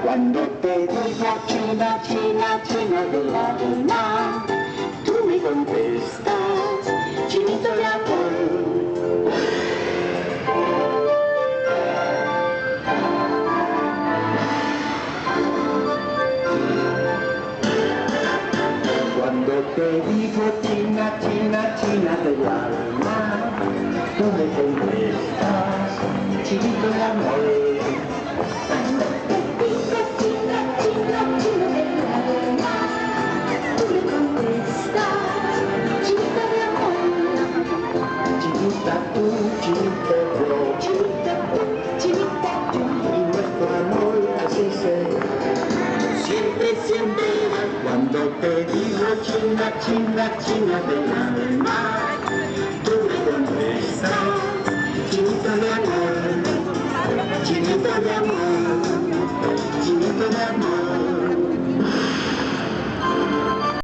Cuando te digo China, China, China del alma, tú me contestas, chinito de amor. Cuando te digo China, China, China del alma, tú me contestas, chinito de amor. Siempre, cuando te digo China, China, China del alma, tú me contestas, chinita de amor.